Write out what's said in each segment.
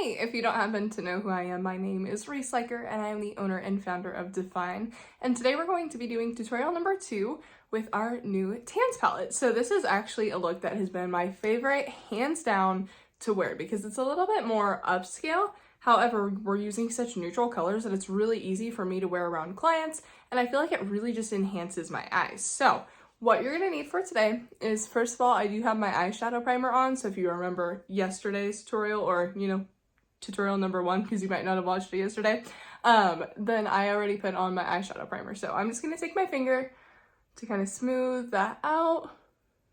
Hey, if you don't happen to know who I am, my name is Reece and I am the owner and founder of Define. And today we're going to be doing tutorial number 2 with our new Tans palette. So this is actually a look that has been my favorite, hands down, to wear because it's a little bit more upscale. However, we're using such neutral colors that it's really easy for me to wear around clients, and I feel like it really just enhances my eyes. So what you're gonna need for today is, first of all, I do have my eyeshadow primer on. So if you remember yesterday's tutorial, or tutorial number 1, because you might not have watched it yesterday, then I already put on my eyeshadow primer. So I'm just gonna take my finger to kind of smooth that out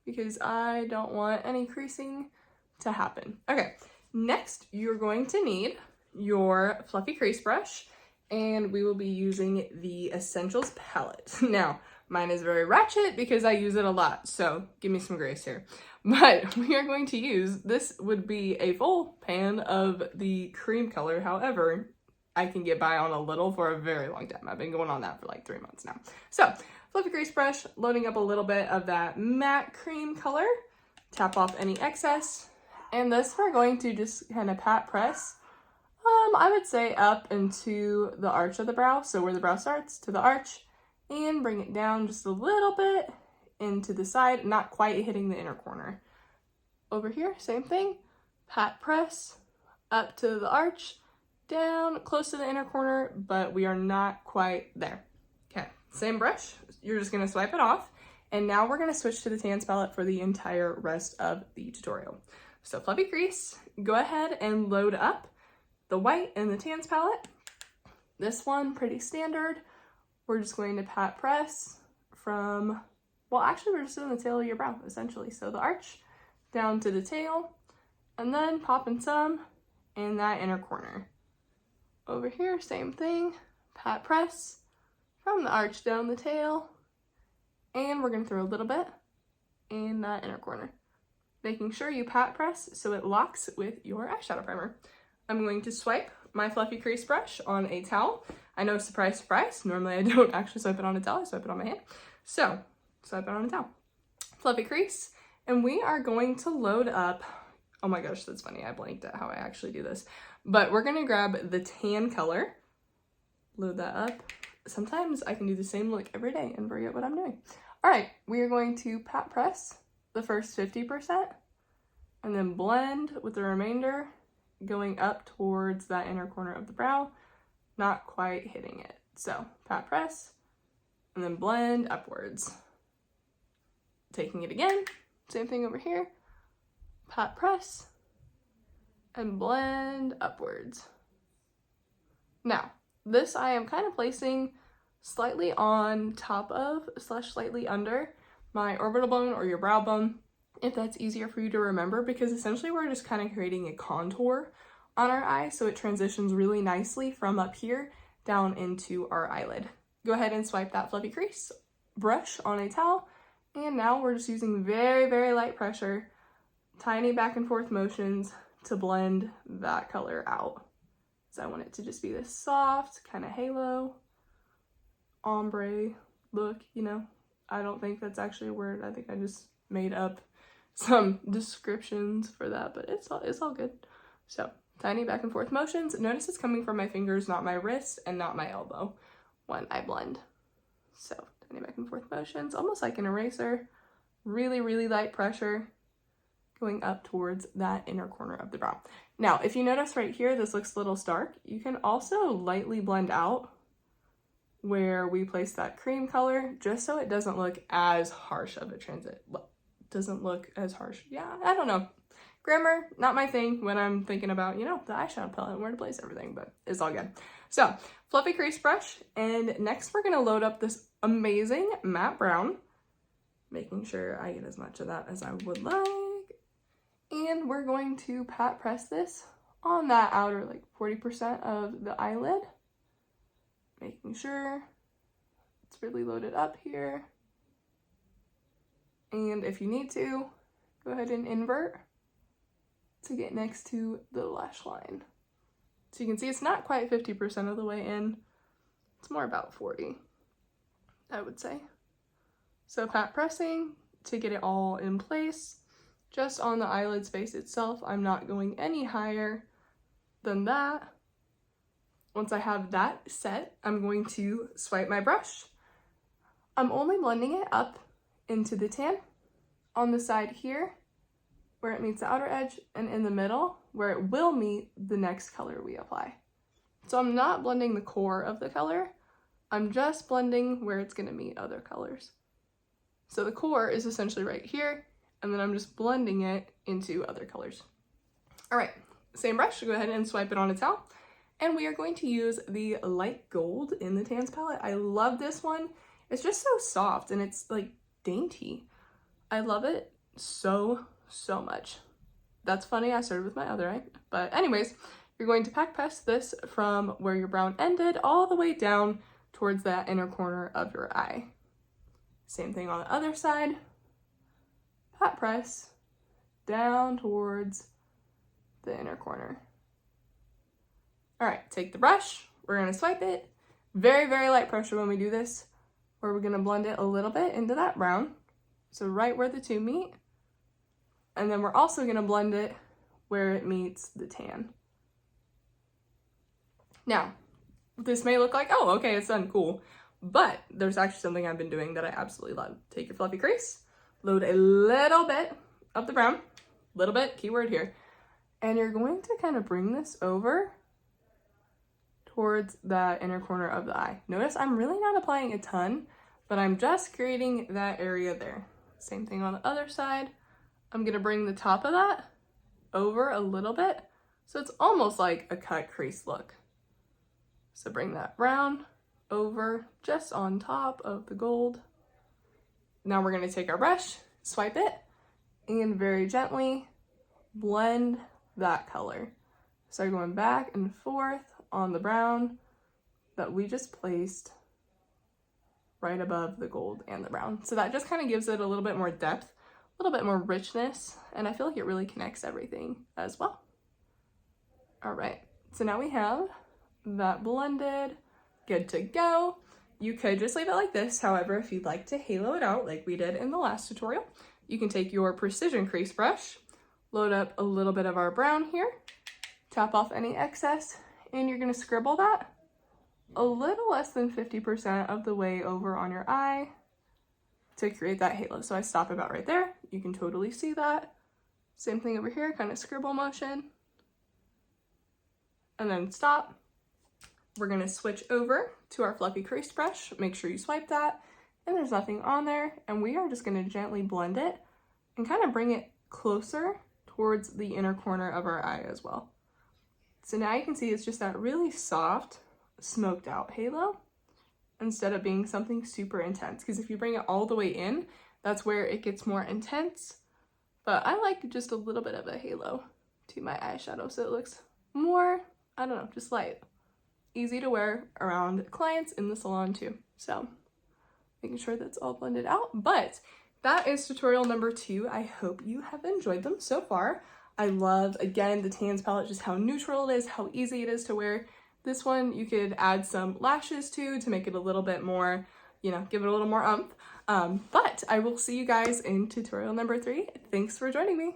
because I don't want any creasing to happen. Okay, next you're going to need your fluffy crease brush, and we will be using the Essentials palette. Now, mine is very ratchet because I use it a lot, so give me some grace here. But we are going to use, this would be a full pan of the cream color. However, I can get by on a little for a very long time. I've been going on that for like 3 months now. So, fluffy crease brush, loading up a little bit of that matte cream color, tap off any excess, and this we're going to just kind of pat press, I would say up into the arch of the brow, so where the brow starts to the arch, and bring it down just a little bit into the side, not quite hitting the inner corner. Over here, same thing, pat press up to the arch, down close to the inner corner, but we are not quite there. Okay, same brush, you're just gonna swipe it off, and now we're gonna switch to the Tans palette for the entire rest of the tutorial. So fluffy crease, go ahead and load up the white and the Tans palette. This one, pretty standard. We're just going to pat press from, well, actually we're just doing the tail of your brow, essentially. So the arch down to the tail, and then popping some in that inner corner. Over here, same thing, pat press from the arch down the tail, and we're gonna throw a little bit in that inner corner, making sure you pat press so it locks with your eyeshadow primer. I'm going to swipe my fluffy crease brush on a towel. I know, surprise, surprise, normally I don't actually swipe it on a towel, I swipe it on my hand. So, swipe it on a towel. Fluffy crease, and we are going to load up, oh my gosh, that's funny, I blanked at how I actually do this. But we're gonna grab the tan color, load that up. Sometimes I can do the same look every day and forget what I'm doing. All right, we are going to pat press the first 50%, and then blend with the remainder, going up towards that inner corner of the brow, not quite hitting it. So pat press and then blend upwards. Taking it again, same thing over here, pat press and blend upwards. Now, this I am kind of placing slightly on top of / slightly under my orbital bone or your brow bone, if that's easier for you to remember, because essentially we're just kind of creating a contour on our eye, so it transitions really nicely from up here down into our eyelid. Go ahead and swipe that fluffy crease brush on a towel, and now we're just using very, very light pressure, tiny back and forth motions to blend that color out. So I want it to just be this soft kind of halo, ombre look, I don't think that's actually a word. I think I just made up some descriptions for that, but it's all good. So tiny back and forth motions. Notice it's coming from my fingers, not my wrist and not my elbow when I blend. So tiny back and forth motions, almost like an eraser. Really, really light pressure going up towards that inner corner of the brow. Now, if you notice right here, this looks a little stark. You can also lightly blend out where we place that cream color, just so it doesn't look as harsh of a transit. Doesn't look as harsh. Yeah, I don't know. Grammar, not my thing when I'm thinking about, the eyeshadow palette and where to place everything, but it's all good. So, fluffy crease brush, and next we're gonna load up this amazing matte brown, making sure I get as much of that as I would like. And we're going to pat press this on that outer 40% of the eyelid, making sure it's really loaded up here. And if you need to, go ahead and invert to get next to the lash line. So you can see it's not quite 50% of the way in. It's more about 40, I would say. So pat pressing to get it all in place. Just on the eyelid space itself, I'm not going any higher Then once I have that set, I'm going to swipe my brush. I'm only blending it up into the tan on the side here where it meets the outer edge, and in the middle where it will meet the next color we apply. So I'm not blending the core of the color, I'm just blending where it's gonna meet other colors. So the core is essentially right here, and then I'm just blending it into other colors. All right, same brush, go ahead and swipe it on a towel. And we are going to use the light gold in the Tans palette. I love this one. It's just so soft and it's like dainty. I love it so much. That's funny, I started with my other eye. But anyways, you're going to pack press this from where your brown ended all the way down towards that inner corner of your eye. Same thing on the other side. Pat press down towards the inner corner. All right, take the brush, we're gonna swipe it. Very, very light pressure when we do this, where we're gonna blend it a little bit into that brown. So right where the two meet. And then we're also gonna blend it where it meets the tan. Now, this may look like, oh, okay, it's done, cool. But there's actually something I've been doing that I absolutely love. Take your fluffy crease, load a little bit of the brown, little bit, keyword here, and you're going to kind of bring this over towards the inner corner of the eye. Notice I'm really not applying a ton, but I'm just creating that area there. Same thing on the other side. I'm gonna bring the top of that over a little bit, so it's almost like a cut crease look. So bring that brown over just on top of the gold. Now we're gonna take our brush, swipe it, and very gently blend that color. So going back and forth on the brown that we just placed right above the gold and the brown. So that just kind of gives it a little bit more depth, a little bit more richness, and I feel like it really connects everything as well. All right, so now we have that blended, good to go. You could just leave it like this. However, if you'd like to halo it out like we did in the last tutorial, you can take your precision crease brush, load up a little bit of our brown here, tap off any excess, and you're gonna scribble that a little less than 50% of the way over on your eye to create that halo. So I stop about right there. You can totally see that. Same thing over here, kind of scribble motion. And then stop. We're gonna switch over to our fluffy crease brush. Make sure you swipe that, and there's nothing on there. And we are just gonna gently blend it and kind of bring it closer towards the inner corner of our eye as well. So now you can see it's just that really soft, smoked out halo instead of being something super intense. Because if you bring it all the way in, that's where it gets more intense. But I like just a little bit of a halo to my eyeshadow so it looks more, I don't know, just light. Easy to wear around clients in the salon too. So making sure that's all blended out. But that is tutorial number 2. I hope you have enjoyed them so far. I love, again, the Tans palette, just how neutral it is, how easy it is to wear. This one you could add some lashes to make it a little bit more, you know, give it a little more oomph. But I will see you guys in tutorial number 3. Thanks for joining me.